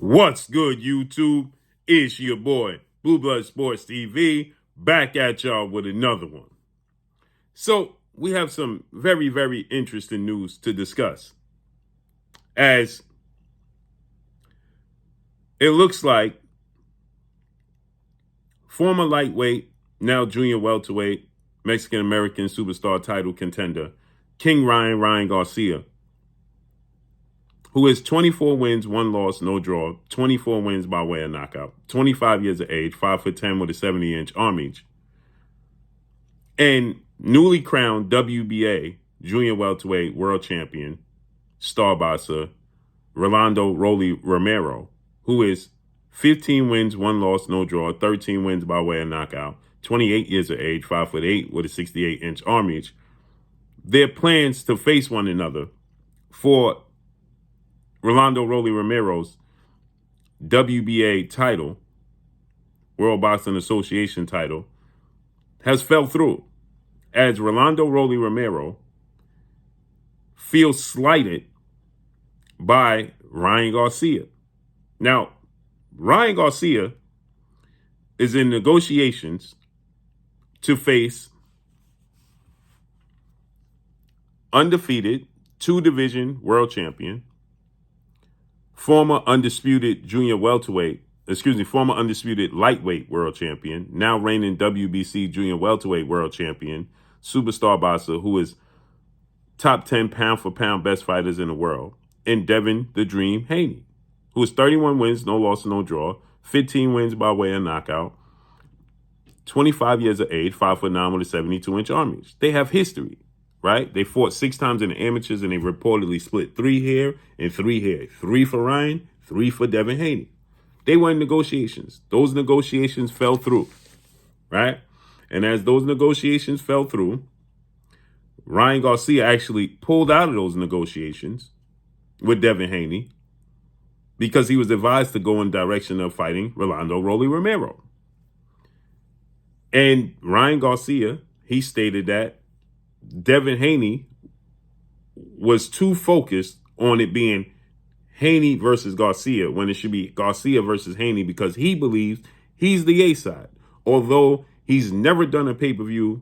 What's good, YouTube? It's your boy, Blue Blood Sports TV, back at y'all with another one. So, we have some very, very interesting news to discuss. As it looks like former lightweight, now junior welterweight, Mexican-American superstar title contender, King Ryan Garcia, who is 24 wins, 1 loss, no draw, 24 wins by way of knockout, 25 years of age, 5'10" with a 70-inch arm reach, and newly crowned WBA junior welterweight world champion, star boxer, Rolando Rolly Romero, who is 15 wins, 1 loss, no draw, 13 wins by way of knockout, 28 years of age, 5'8" with a 68-inch arm reach. Their plans to face one another for Rolando Rolly Romero's WBA title, World Boxing Association title, has fell through, as Rolando Rolly Romero feels slighted by Ryan Garcia. Now, Ryan Garcia is in negotiations to face undefeated 2-division world champion, former undisputed lightweight world champion, now reigning WBC junior welterweight world champion, superstar boxer who is top 10 pound for pound best fighters in the world, and Devin the Dream Haney, who is 31 wins, no loss, no draw, 15 wins by way of knockout, 25 years of age, 5'9" with a 72-inch arm reach. They have history, right? They fought 6 times in the amateurs, and they reportedly split 3 here and 3 here. 3 for Ryan, 3 for Devin Haney. They were in negotiations. Those negotiations fell through, right? And as those negotiations fell through, Ryan Garcia actually pulled out of those negotiations with Devin Haney because he was advised to go in direction of fighting Rolando Rolly Romero. And Ryan Garcia, he stated that Devin Haney was too focused on it being Haney versus Garcia when it should be Garcia versus Haney, because he believes he's the A side. Although he's never done a pay-per-view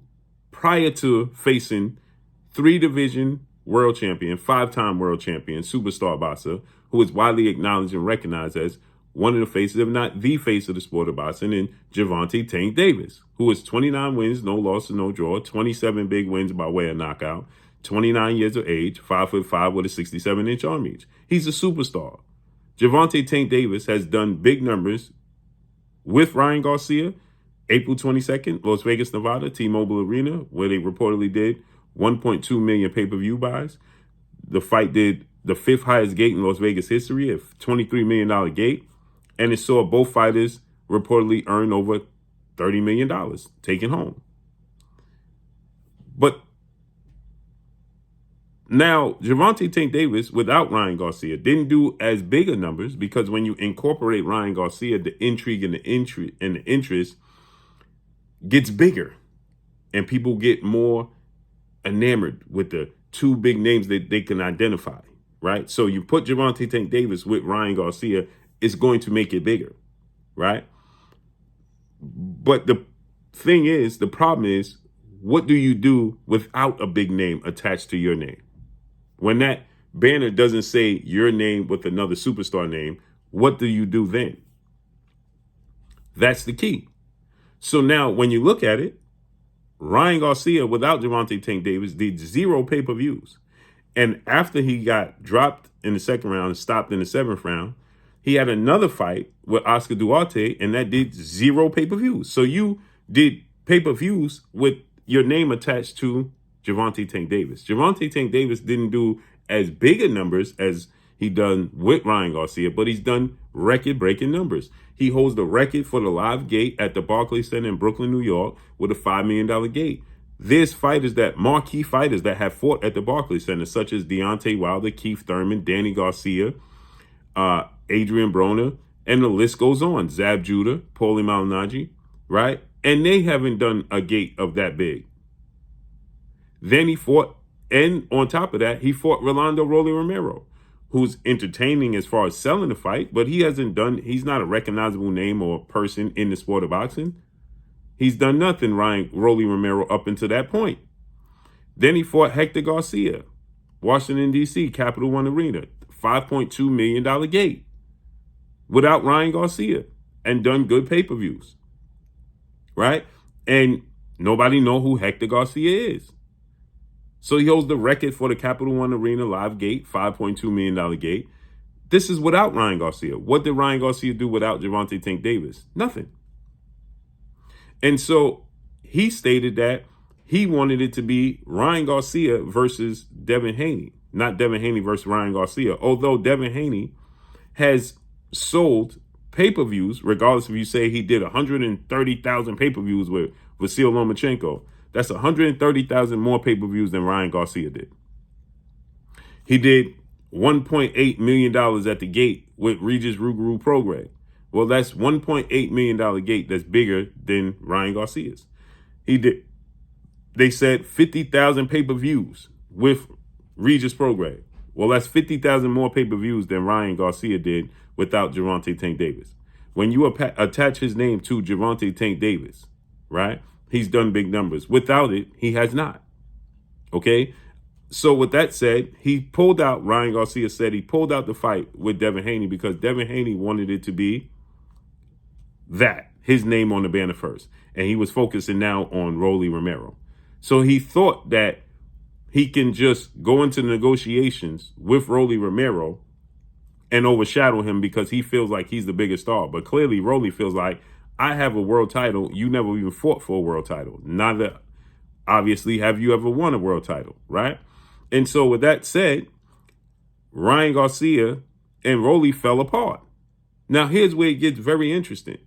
prior to facing 3-division world champion, 5-time world champion, superstar boxer, who is widely acknowledged and recognized as one of the faces, if not the face of the sport of boxing, in Gervonta Tank Davis, who is 29 wins, no loss, no draw, 27 big wins by way of knockout, 29 years of age, 5'5" with a 67-inch arm reach. He's a superstar. Gervonta Tank Davis has done big numbers with Ryan Garcia. April 22nd, Las Vegas, Nevada, T-Mobile Arena, where they reportedly did 1.2 million pay-per-view buys. The fight did the 5th highest gate in Las Vegas history, a $23 million gate. And it saw both fighters reportedly earn over $30 million taken home. But now, Gervonta Tank Davis, without Ryan Garcia, didn't do as big of numbers, because when you incorporate Ryan Garcia, the intrigue and the interest gets bigger. And people get more enamored with the 2 big names that they can identify, right? So you put Gervonta Tank Davis with Ryan Garcia, it's going to make it bigger, right? But the thing is, the problem is, what do you do without a big name attached to your name? When that banner doesn't say your name with another superstar name, what do you do then? That's the key. So now when you look at it, Ryan Garcia, without Gervonta Tank Davis, did 0 pay-per-views. And after he got dropped in the 2nd round and stopped in the 7th round, he had another fight with Oscar Duarte, and that did 0 pay-per-views. So you did pay-per-views with your name attached to Gervonta Tank Davis. Gervonta Tank Davis didn't do as big a numbers as he done with Ryan Garcia, but he's done record-breaking numbers. He holds the record for the live gate at the Barclays Center in Brooklyn, New York, with a $5 million gate. There's marquee fighters that have fought at the Barclays Center, such as Deontay Wilder, Keith Thurman, Danny Garcia, Adrian Broner, and the list goes on. Zab Judah, Paulie Malignaggi, right? And they haven't done a gate of that big. Then he fought, and on top of that, he fought Rolando Rolly Romero, who's entertaining as far as selling the fight, but he's not a recognizable name or person in the sport of boxing. He's done nothing, Rolly Romero, up until that point. Then he fought Hector Garcia, Washington, D.C., Capital One Arena, $5.2 million gate, without Ryan Garcia, and done good pay-per-views, right? And nobody know who Hector Garcia is. So he holds the record for the Capital One Arena live gate, $5.2 million gate. This is without Ryan Garcia. What did Ryan Garcia do without Gervonta Tank Davis? Nothing. And so he stated that he wanted it to be Ryan Garcia versus Devin Haney, not Devin Haney versus Ryan Garcia. Although Devin Haney has sold pay-per-views, regardless if you say he did 130,000 pay-per-views with Vasyl Lomachenko. That's 130,000 more pay-per-views than Ryan Garcia did. He did $1.8 million at the gate with Regis Rougarou Prograis. Well, that's $1.8 million gate that's bigger than Ryan Garcia's. They said 50,000 pay-per-views with Regis Prograis. Well, that's 50,000 more pay-per-views than Ryan Garcia did without Gervonta Tank Davis. When you attach his name to Gervonta Tank Davis, right, he's done big numbers. Without it, he has not. Okay? So with that said, Ryan Garcia said he pulled out the fight with Devin Haney because Devin Haney wanted it to be his name on the banner first. And he was focusing now on Rolly Romero. So he thought that he can just go into negotiations with Rolly Romero and overshadow him because he feels like he's the biggest star. But clearly, Rolly feels like, I have a world title. You never even fought for a world title. Neither, obviously, have you ever won a world title, right? And so with that said, Ryan Garcia and Rolly fell apart. Now, here's where it gets very interesting.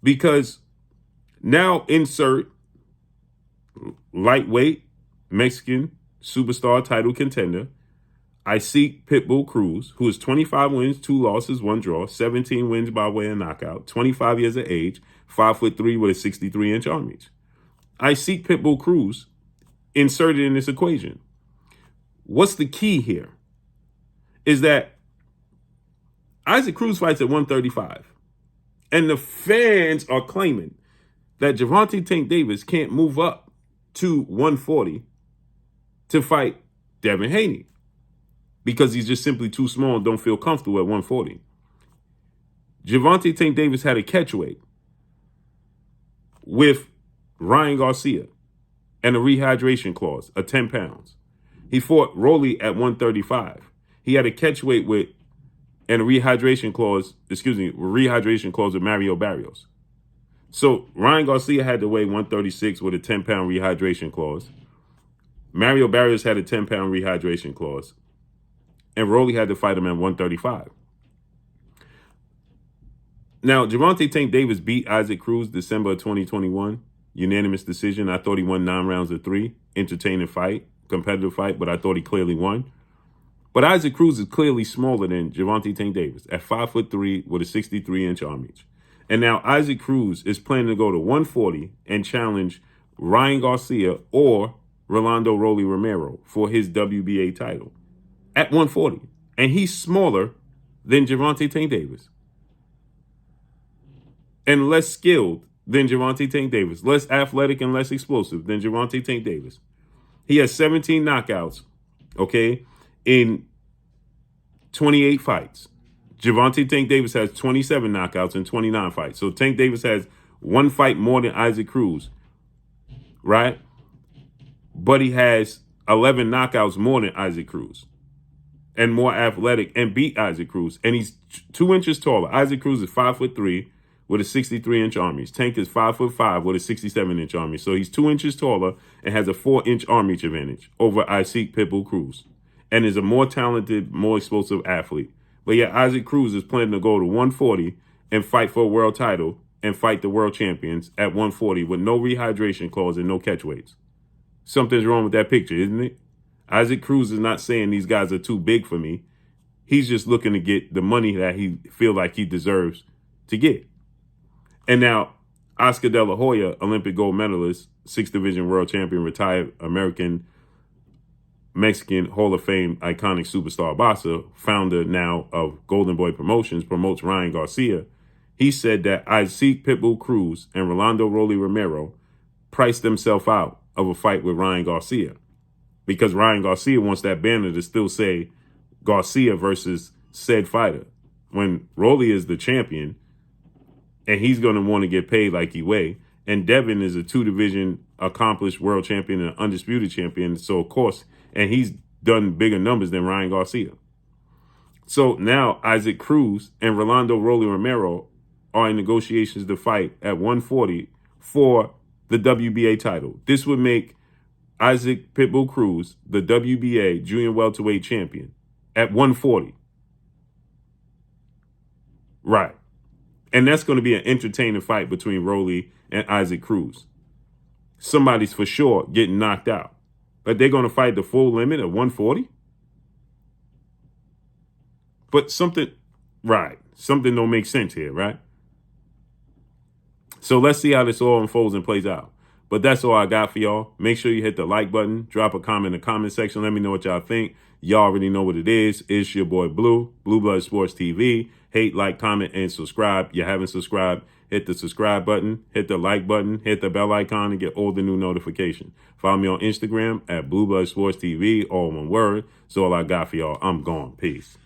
Because now insert lightweight Mexican superstar title contender, I seek Pitbull Cruz, who is 25 wins, 2 losses, 1 draw, 17 wins by way of knockout, 25 years of age, 5'3" with a 63-inch arm reach. I seek Pitbull Cruz inserted in this equation. What's the key here? Is that Isaac Cruz fights at 135. And the fans are claiming that Gervonta Tank Davis can't move up to 140 to fight Devin Haney because he's just simply too small and don't feel comfortable at 140. Gervonta Tank Davis had a catchweight with Ryan Garcia and a rehydration clause of 10 pounds. He fought Rolly at 135. He had a catchweight with and a rehydration clause with Mario Barrios. So Ryan Garcia had to weigh 136 with a 10-pound rehydration clause. Mario Barrios had a 10-pound rehydration clause. And Rolly had to fight him at 135. Now, Gervonta Tank Davis beat Isaac Cruz December of 2021. Unanimous decision. I thought he won 9 rounds of 3. Entertaining fight, competitive fight, but I thought he clearly won. But Isaac Cruz is clearly smaller than Gervonta Tank Davis at 5'3" with a 63-inch arm reach. And now Isaac Cruz is planning to go to 140 and challenge Ryan Garcia or Rolando Rolly Romero for his WBA title at 140. And he's smaller than Gervonta Tank Davis. And less skilled than Gervonta Tank Davis. Less athletic and less explosive than Gervonta Tank Davis. He has 17 knockouts, okay, in 28 fights. Gervonta Tank Davis has 27 knockouts in 29 fights. So Tank Davis has 1 fight more than Isaac Cruz, right? But he has 11 knockouts more than Isaac Cruz and more athletic and beat Isaac Cruz. And he's 2 inches taller. Isaac Cruz is 5'3" with a 63-inch arm reach. Tank is 5'5" with a 67-inch arm reach. So he's 2 inches taller and has a 4-inch arm reach advantage over Isaac Pitbull Cruz and is a more talented, more explosive athlete. But yeah, Isaac Cruz is planning to go to 140 and fight for a world title and fight the world champions at 140 with no rehydration clause and no catch weights. Something's wrong with that picture, isn't it? Isaac Cruz is not saying these guys are too big for me. He's just looking to get the money that he feel like he deserves to get. And now, Oscar De La Hoya, Olympic gold medalist, 6th division world champion, retired American Mexican Hall of Fame iconic superstar boxer, founder now of Golden Boy Promotions, promotes Ryan Garcia. He said that Isaac Pitbull Cruz and Rolando Rolly Romero priced themselves out of a fight with Ryan Garcia, because Ryan Garcia wants that banner to still say Garcia versus said fighter, when Rolly is the champion and he's going to want to get paid like he weigh. And Devin is a 2-division accomplished world champion and undisputed champion. So, of course, and he's done bigger numbers than Ryan Garcia. So now Isaac Cruz and Rolando Rolly Romero are in negotiations to fight at 140 for the WBA title. This would make Isaac Pitbull Cruz the WBA junior welterweight champion at 140. Right. And that's going to be an entertaining fight between Rolly and Isaac Cruz. Somebody's for sure getting knocked out. But they're going to fight the full limit of 140? But something don't make sense here, right? So let's see how this all unfolds and plays out. But that's all I got for y'all. Make sure you hit the like button. Drop a comment in the comment section. Let me know what y'all think. Y'all already know what it is. It's your boy Blue Blood Sports TV. Hate, like, comment, and subscribe. You haven't subscribed, hit the subscribe button, hit the like button, hit the bell icon, and get all the new notifications. Follow me on Instagram at Blue Blood Sports TV, all one word. So all I got for y'all. I'm gone. Peace.